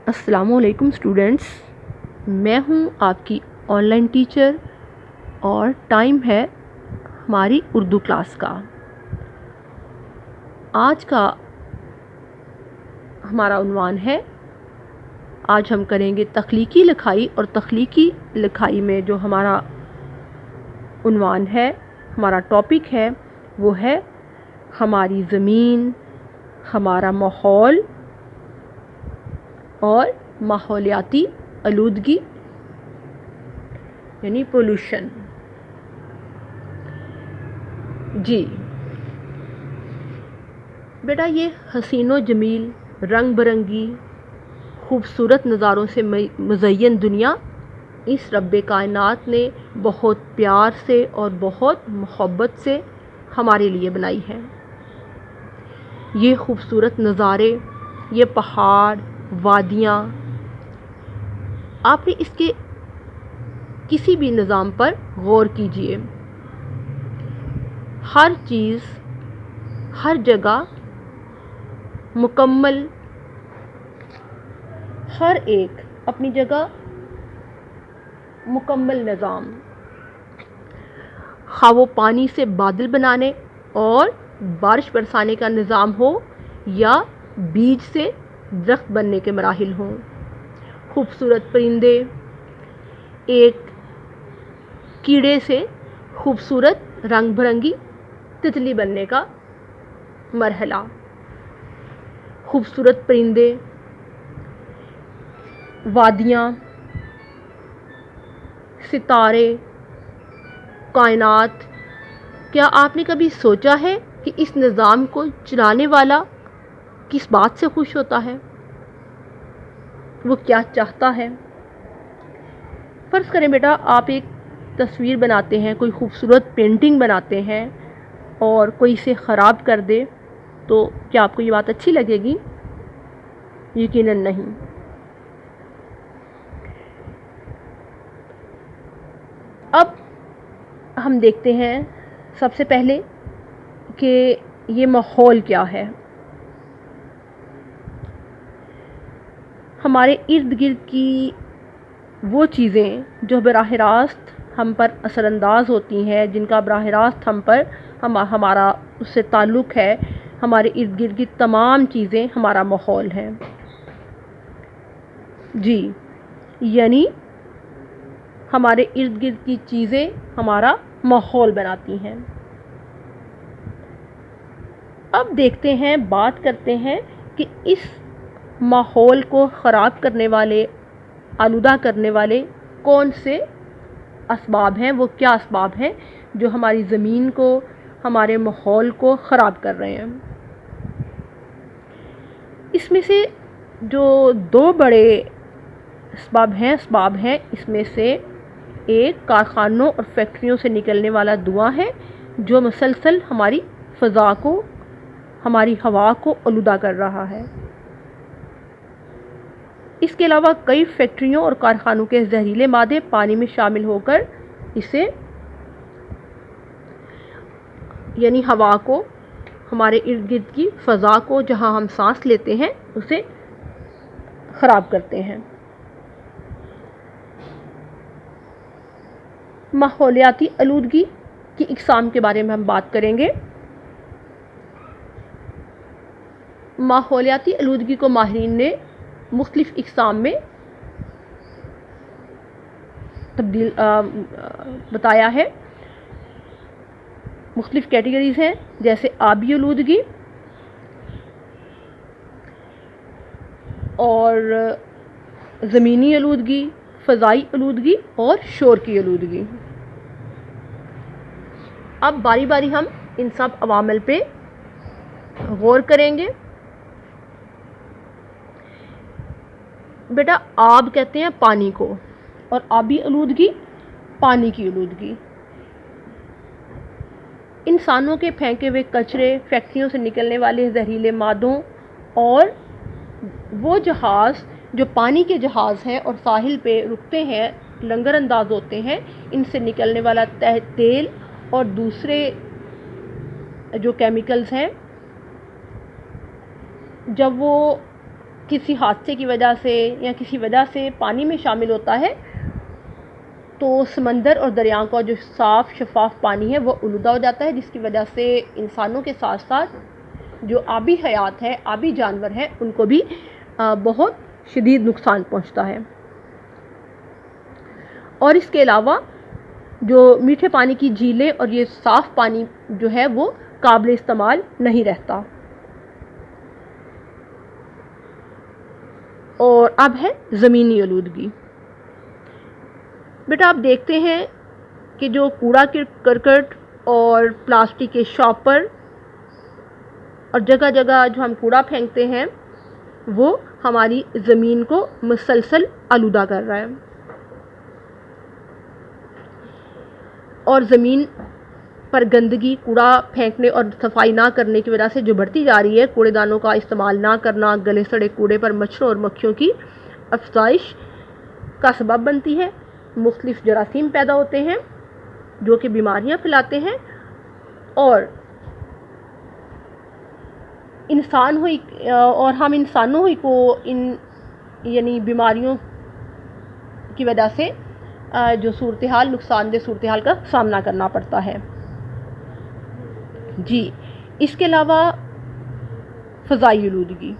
السلام علیکم اسٹوڈنٹس، میں ہوں آپ کی آن لائن ٹیچر اور ٹائم ہے ہماری اردو کلاس کا۔ آج کا ہمارا عنوان ہے، آج ہم کریں گے تخلیقی لکھائی، اور تخلیقی لکھائی میں جو ہمارا عنوان ہے، ہمارا ٹاپک ہے، وہ ہے ہماری زمین، ہمارا ماحول اور ماحولیاتی آلودگی یعنی پولوشن۔ جی بیٹا، یہ حسین و جمیل، رنگ برنگی، خوبصورت نظاروں سے مزین دنیا اس رب کائنات نے بہت پیار سے اور بہت محبت سے ہمارے لیے بنائی ہے۔ یہ خوبصورت نظارے، یہ پہاڑ، وادیاں، آپ نے اس کے کسی بھی نظام پر غور کیجئے، ہر چیز، ہر جگہ مکمل، ہر ایک اپنی جگہ مکمل نظام، خواہ وہ پانی سے بادل بنانے اور بارش برسانے کا نظام ہو یا بیج سے درخت بننے کے مراحل ہوں، خوبصورت پرندے، ایک کیڑے سے خوبصورت رنگ برنگی تتلی بننے کا مرحلہ، خوبصورت پرندے، وادیاں، ستارے، کائنات۔ کیا آپ نے کبھی سوچا ہے کہ اس نظام کو چلانے والا کس بات سے خوش ہوتا ہے؟ وہ کیا چاہتا ہے؟ فرض کریں بیٹا، آپ ایک تصویر بناتے ہیں، کوئی خوبصورت پینٹنگ بناتے ہیں اور کوئی اسے خراب کر دے، تو کیا آپ کو یہ بات اچھی لگے گی؟ یقیناً نہیں۔ اب ہم دیکھتے ہیں سب سے پہلے کہ یہ ماحول کیا ہے۔ ہمارے ارد گرد کی وہ چیزیں جو براہ راست ہم پر اثر انداز ہوتی ہیں، جن کا براہ راست ہم پر ہمارا اس سے تعلق ہے، ہمارے ارد گرد کی تمام چیزیں ہمارا ماحول ہے۔ جی، یعنی ہمارے ارد گرد کی چیزیں ہمارا ماحول بناتی ہیں۔ اب دیکھتے ہیں، بات کرتے ہیں کہ اس ماحول کو خراب کرنے والے، آلودہ کرنے والے کون سے اسباب ہیں، وہ کیا اسباب ہیں جو ہماری زمین کو، ہمارے ماحول کو خراب کر رہے ہیں۔ اس میں سے جو دو بڑے اسباب ہیں، اس میں سے ایک کارخانوں اور فیکٹریوں سے نکلنے والا دھواں ہے، جو مسلسل ہماری فضا کو، ہماری ہوا کو آلودہ کر رہا ہے۔ اس کے علاوہ کئی فیکٹریوں اور کارخانوں کے زہریلے مادے پانی میں شامل ہو کر اسے، یعنی ہوا کو، ہمارے ارد گرد کی فضا کو، جہاں ہم سانس لیتے ہیں، اسے خراب کرتے ہیں۔ ماحولیاتی آلودگی کی اقسام کے بارے میں ہم بات کریں گے۔ ماحولیاتی آلودگی کو ماہرین نے مختلف اقسام میں تبدیل بتایا ہے، مختلف کیٹیگریز ہیں، جیسے آبی آلودگی اور زمینی آلودگی، فضائی آلودگی اور شور کی آلودگی۔ اب باری باری ہم ان سب عوامل پہ غور کریں گے۔ بیٹا، آب کہتے ہیں پانی کو، اور آبی آلودگی پانی کی آلودگی۔ انسانوں کے پھینکے ہوئے کچرے، فیکٹریوں سے نکلنے والے زہریلے مادوں، اور وہ جہاز جو پانی کے جہاز ہیں اور ساحل پہ رکتے ہیں، لنگر انداز ہوتے ہیں، ان سے نکلنے والا تیل اور دوسرے جو کیمیکلز ہیں، جب وہ کسی حادثے کی وجہ سے یا کسی وجہ سے پانی میں شامل ہوتا ہے تو سمندر اور دریاؤں کا جو صاف شفاف پانی ہے وہ آلودہ ہو جاتا ہے، جس کی وجہ سے انسانوں کے ساتھ ساتھ جو آبی حیات ہے، آبی جانور ہیں، ان کو بھی بہت شدید نقصان پہنچتا ہے۔ اور اس کے علاوہ جو میٹھے پانی کی جھیلیں اور یہ صاف پانی جو ہے وہ قابل استعمال نہیں رہتا۔ اور اب ہے زمینی آلودگی۔ بیٹا آپ دیکھتے ہیں کہ جو کوڑا کرکٹ اور پلاسٹک کے شاپر اور جگہ جگہ جو ہم کوڑا پھینکتے ہیں وہ ہماری زمین کو مسلسل آلودہ کر رہا ہے، اور زمین پر گندگی کوڑا پھینکنے اور صفائی نہ کرنے کی وجہ سے جو بڑھتی جا رہی ہے، کوڑے دانوں کا استعمال نہ کرنا گلے سڑے کوڑے پر مچھروں اور مکھیوں کی افزائش کا سبب بنتی ہے۔ مختلف جراثیم پیدا ہوتے ہیں جو کہ بیماریاں پھیلاتے ہیں، اور ہم انسانوں ہی کو ان یعنی بیماریوں کی وجہ سے جو صورتحال نقصان دہ صورتحال کا سامنا کرنا پڑتا ہے۔ جی، اس کے علاوہ فضائی آلودگی،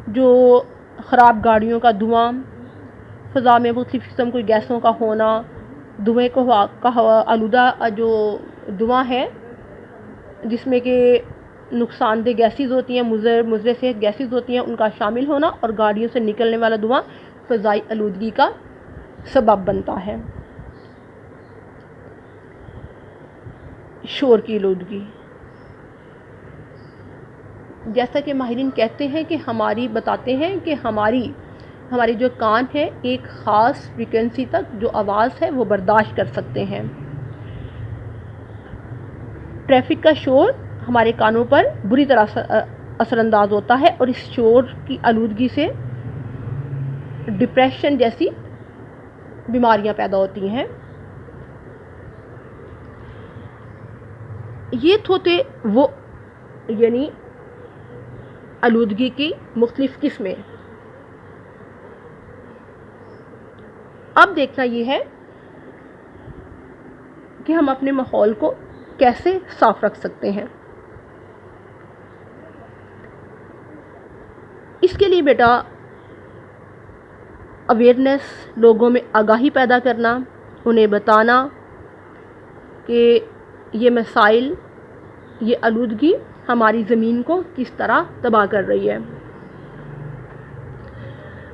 جو خراب گاڑیوں کا دھواں، فضا میں مختلف قسم کی گیسوں کا ہونا، دھوئیں کا آلودہ جو دھواں ہے جس میں کہ نقصان دہ گیسز ہوتی ہیں، مضر صحت گیسز ہوتی ہیں، ان کا شامل ہونا، اور گاڑیوں سے نکلنے والا دھواں فضائی آلودگی کا سبب بنتا ہے۔ شور کی آلودگی، جیسا کہ ماہرین کہتے ہیں کہ بتاتے ہیں کہ ہمارے جو کان ہے ایک خاص فریکوینسی تک جو آواز ہے وہ برداشت کر سکتے ہیں۔ ٹریفک کا شور ہمارے کانوں پر بری طرح اثر انداز ہوتا ہے، اور اس شور کی آلودگی سے ڈپریشن جیسی بیماریاں پیدا ہوتی ہیں۔ یہ تھے وہ یعنی آلودگی کی مختلف قسمیں۔ اب دیکھنا یہ ہے کہ ہم اپنے ماحول کو کیسے صاف رکھ سکتے ہیں۔ اس کے لیے بیٹا اویئرنیس، لوگوں میں آگاہی پیدا کرنا، انہیں بتانا کہ یہ مسائل، یہ آلودگی ہماری زمین کو کس طرح تباہ کر رہی ہے۔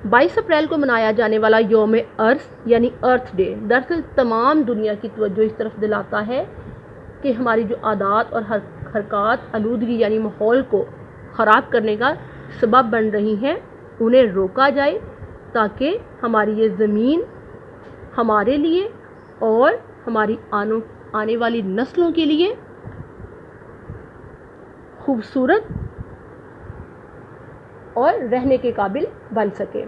22 اپریل کو منایا جانے والا یوم ارتھ یعنی ارتھ ڈے دراصل تمام دنیا کی توجہ اس طرف دلاتا ہے کہ ہماری جو عادات اور حرکات آلودگی یعنی ماحول کو خراب کرنے کا سبب بن رہی ہیں انہیں روکا جائے، تاکہ ہماری یہ زمین ہمارے لیے اور ہماری آنے والی نسلوں کے لیے خوبصورت اور رہنے کے قابل بن سکے۔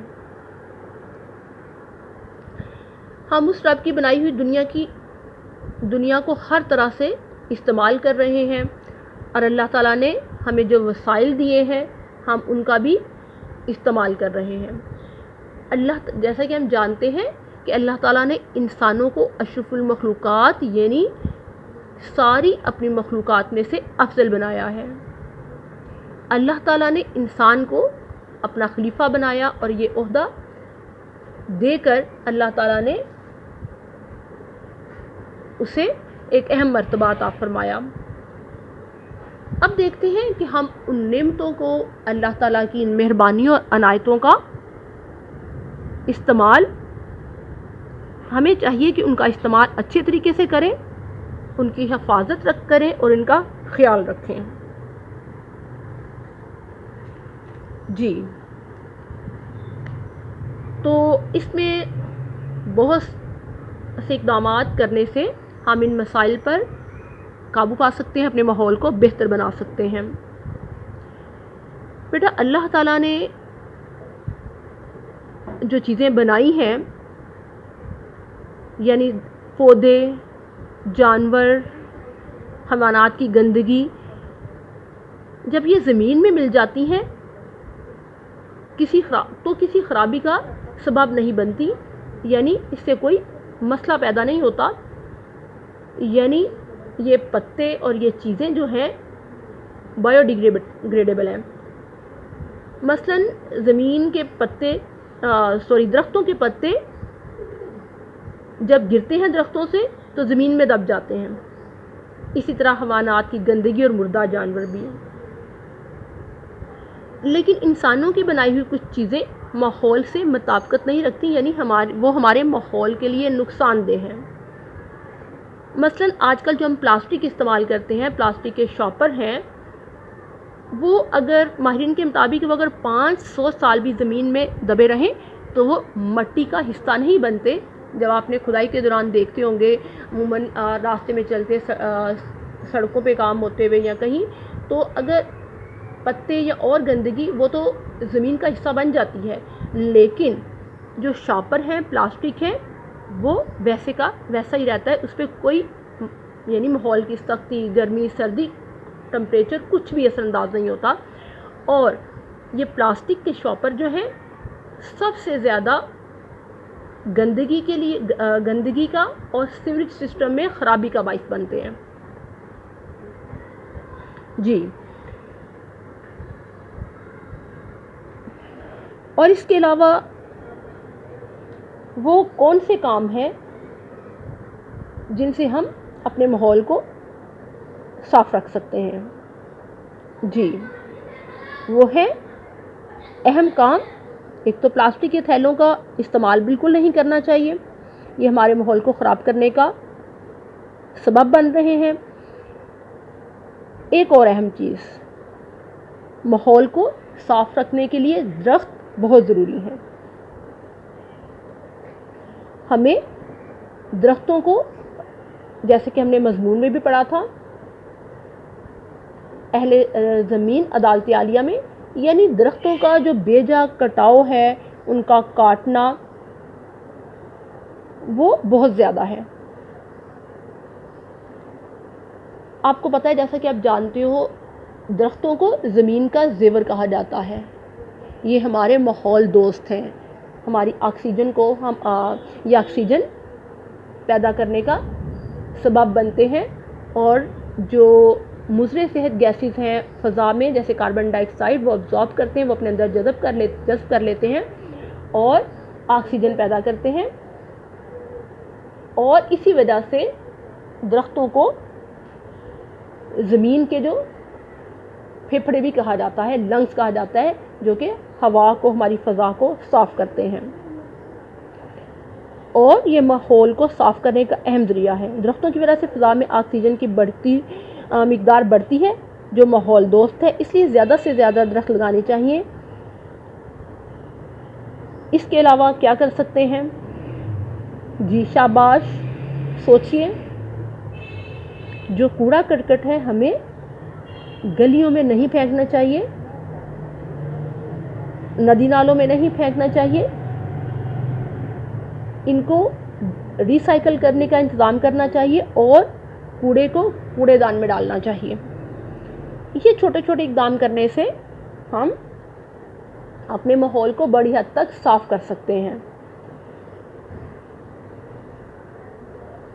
ہم اس رب کی بنائی ہوئی دنیا کو ہر طرح سے استعمال کر رہے ہیں، اور اللہ تعالیٰ نے ہمیں جو وسائل دیے ہیں ہم ان کا بھی استعمال کر رہے ہیں۔ جیسا کہ ہم جانتے ہیں کہ اللہ تعالیٰ نے انسانوں کو اشرف المخلوقات یعنی ساری اپنی مخلوقات میں سے افضل بنایا ہے۔ اللہ تعالیٰ نے انسان کو اپنا خلیفہ بنایا، اور یہ عہدہ دے کر اللہ تعالیٰ نے اسے ایک اہم مرتبہ عطا فرمایا۔ اب دیکھتے ہیں کہ ہم ان نعمتوں کو، اللہ تعالیٰ کی ان مہربانیوں اور عنایتوں کا استعمال، ہمیں چاہیے کہ ان کا استعمال اچھے طریقے سے کریں، ان کی حفاظت کریں اور ان کا خیال رکھیں۔ جی، تو اس میں بہت سے اقدامات کرنے سے ہم ان مسائل پر قابو پا سکتے ہیں، اپنے ماحول کو بہتر بنا سکتے ہیں۔ بیٹا اللہ تعالیٰ نے جو چیزیں بنائی ہیں یعنی پودے، جانور، حیوانات کی گندگی، جب یہ زمین میں مل جاتی ہیں تو کسی خرابی کا سبب نہیں بنتی، یعنی اس سے کوئی مسئلہ پیدا نہیں ہوتا، یعنی یہ پتے اور یہ چیزیں جو ہیں بایو ڈیگریڈیبل ہیں۔ مثلاً زمین کے پتے درختوں کے پتے جب گرتے ہیں درختوں سے تو زمین میں دب جاتے ہیں، اسی طرح حیوانات کی گندگی اور مردہ جانور بھی ہیں۔ لیکن انسانوں کی بنائی ہوئی کچھ چیزیں ماحول سے مطابقت نہیں رکھتی، یعنی وہ ہمارے ماحول کے لیے نقصان دہ ہیں۔ مثلاً آج کل جو ہم پلاسٹک استعمال کرتے ہیں، پلاسٹک کے شاپر ہیں، وہ اگر ماہرین کے مطابق وہ اگر 500 سال بھی زمین میں دبے رہیں تو وہ مٹی کا حصہ نہیں بنتے۔ جب آپ نے کھدائی کے دوران دیکھتے ہوں گے عموماً راستے میں چلتے سڑکوں پہ کام ہوتے ہوئے یا کہیں، تو اگر پتے یا اور گندگی وہ تو زمین کا حصہ بن جاتی ہے، لیکن جو شاپر ہیں پلاسٹک ہیں وہ ویسے کا ویسا ہی رہتا ہے، اس پہ کوئی یعنی ماحول کی سختی، گرمی، سردی، ٹمپریچر کچھ بھی اثر انداز نہیں ہوتا۔ اور یہ پلاسٹک کے شاپر جو ہیں سب سے زیادہ گندگی کا اور سیوریج سسٹم میں خرابی کا باعث بنتے ہیں۔ جی، اور اس کے علاوہ وہ کون سے کام ہیں جن سے ہم اپنے ماحول کو صاف رکھ سکتے ہیں؟ جی، وہ ہے اہم کام۔ ایک تو پلاسٹک کے تھیلوں کا استعمال بالکل نہیں کرنا چاہیے، یہ ہمارے ماحول کو خراب کرنے کا سبب بن رہے ہیں۔ ایک اور اہم چیز، ماحول کو صاف رکھنے کے لیے درخت بہت ضروری ہے۔ ہمیں درختوں کو، جیسے کہ ہم نے مضمون میں بھی پڑھا تھا اہل زمین عدالت عالیہ میں، یعنی درختوں کا جو بے جا کٹاؤ ہے، ان کا کاٹنا وہ بہت زیادہ ہے۔ آپ کو پتہ ہے، جیسا کہ آپ جانتے ہو، درختوں کو زمین کا زیور کہا جاتا ہے۔ یہ ہمارے ماحول دوست ہیں، ہماری آکسیجن کو یہ آکسیجن پیدا کرنے کا سبب بنتے ہیں، اور جو مضر صحت گیسز ہیں فضا میں جیسے کاربن ڈائی آکسائڈ وہ ابزارب کرتے ہیں، وہ اپنے اندر جذب کر لیتے ہیں اور آکسیجن پیدا کرتے ہیں۔ اور اسی وجہ سے درختوں کو زمین کے جو پھیپھڑے بھی کہا جاتا ہے، لنگز کہا جاتا ہے، جو کہ ہوا کو، ہماری فضا کو صاف کرتے ہیں، اور یہ ماحول کو صاف کرنے کا اہم ذریعہ ہے۔ درختوں کی وجہ سے فضا میں آکسیجن کی مقدار بڑھتی ہے جو ماحول دوست ہے، اس لیے زیادہ سے زیادہ درخت لگانے چاہیے۔ اس کے علاوہ کیا کر سکتے ہیں؟ جی شاباش، سوچئے۔ جو کوڑا کرکٹ ہے ہمیں گلیوں میں نہیں پھینکنا چاہیے، ندی نالوں میں نہیں پھینکنا چاہیے، ان کو ری سائیکل کرنے کا انتظام کرنا چاہیے اور کوڑے کو کوڑے دان میں ڈالنا چاہیے۔ یہ چھوٹے چھوٹے اقدام کرنے سے ہم اپنے ماحول کو بڑی حد تک صاف کر سکتے ہیں۔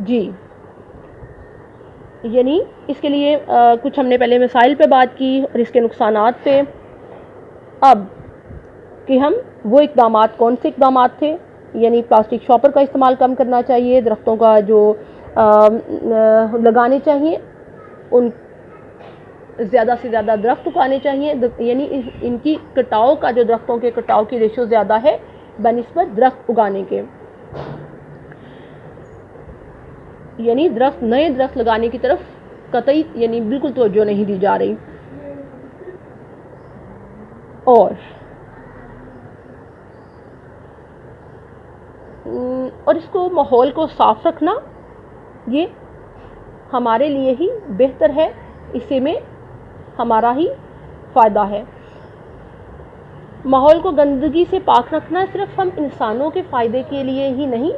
جی، یعنی اس کے لیے کچھ ہم نے پہلے مسائل پہ بات کی اور اس کے نقصانات پہ۔ اب کہ ہم وہ اقدامات کون سے اقدامات تھے، یعنی پلاسٹک شاپر کا استعمال کم کرنا چاہیے، درختوں کا جو لگانے چاہیے، ان زیادہ سے زیادہ درخت اگانے چاہیے، یعنی ان کی کٹاؤ کا جو درختوں کے کٹاؤ کی ریشو زیادہ ہے بنسبت درخت اگانے کے، یعنی نئے درخت لگانے کی طرف قطعی یعنی بالکل توجہ نہیں دی جا رہی۔ اور اس کو ماحول کو صاف رکھنا یہ ہمارے لیے ہی بہتر ہے، اسی میں ہمارا ہی فائدہ ہے۔ ماحول کو گندگی سے پاک رکھنا صرف ہم انسانوں کے فائدے کے لیے ہی نہیں،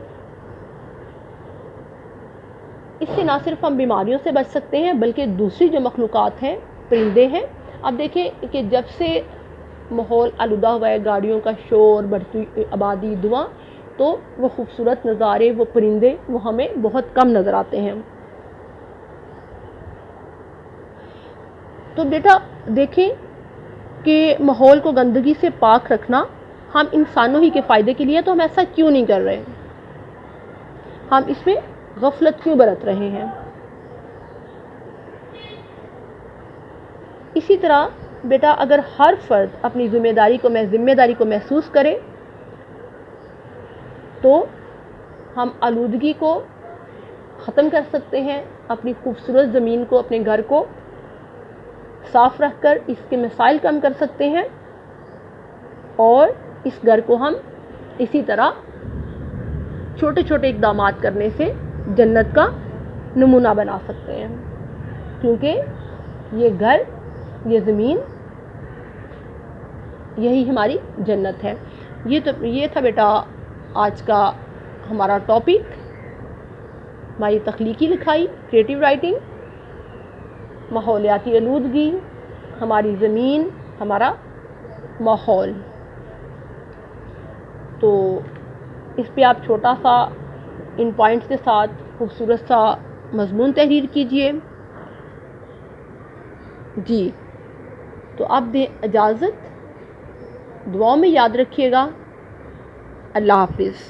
اس سے نہ صرف ہم بیماریوں سے بچ سکتے ہیں بلکہ دوسری جو مخلوقات ہیں، پرندے ہیں، اب دیکھیں کہ جب سے ماحول آلودہ ہوا ہے، گاڑیوں کا شور، بڑھتی آبادی، دھواں، تو وہ خوبصورت نظارے، وہ پرندے، وہ ہمیں بہت کم نظر آتے ہیں۔ تو بیٹا دیکھیں کہ ماحول کو گندگی سے پاک رکھنا ہم انسانوں ہی کے فائدے کے لیے، تو ہم ایسا کیوں نہیں کر رہے؟ ہم اس میں غفلت کیوں برت رہے ہیں؟ اسی طرح بیٹا اگر ہر فرد اپنی ذمہ داری کو محسوس کرے تو ہم آلودگی کو ختم کر سکتے ہیں، اپنی خوبصورت زمین کو، اپنے گھر کو صاف رکھ کر اس کے مسائل کم کر سکتے ہیں، اور اس گھر کو ہم اسی طرح چھوٹے چھوٹے اقدامات کرنے سے جنت کا نمونہ بنا سکتے ہیں، کیونکہ یہ گھر، یہ زمین، یہی ہماری جنت ہے۔ یہ تھا بیٹا آج کا ہمارا ٹاپک، ہماری تخلیقی لکھائی، کریٹیو رائٹنگ، ماحولیاتی آلودگی، ہماری زمین، ہمارا ماحول۔ تو اس پہ آپ چھوٹا سا ان پوائنٹس کے ساتھ خوبصورت سا مضمون تحریر کیجئے۔ جی تو اب دیں اجازت، دعاؤں میں یاد رکھیے گا۔ اللہ حافظ۔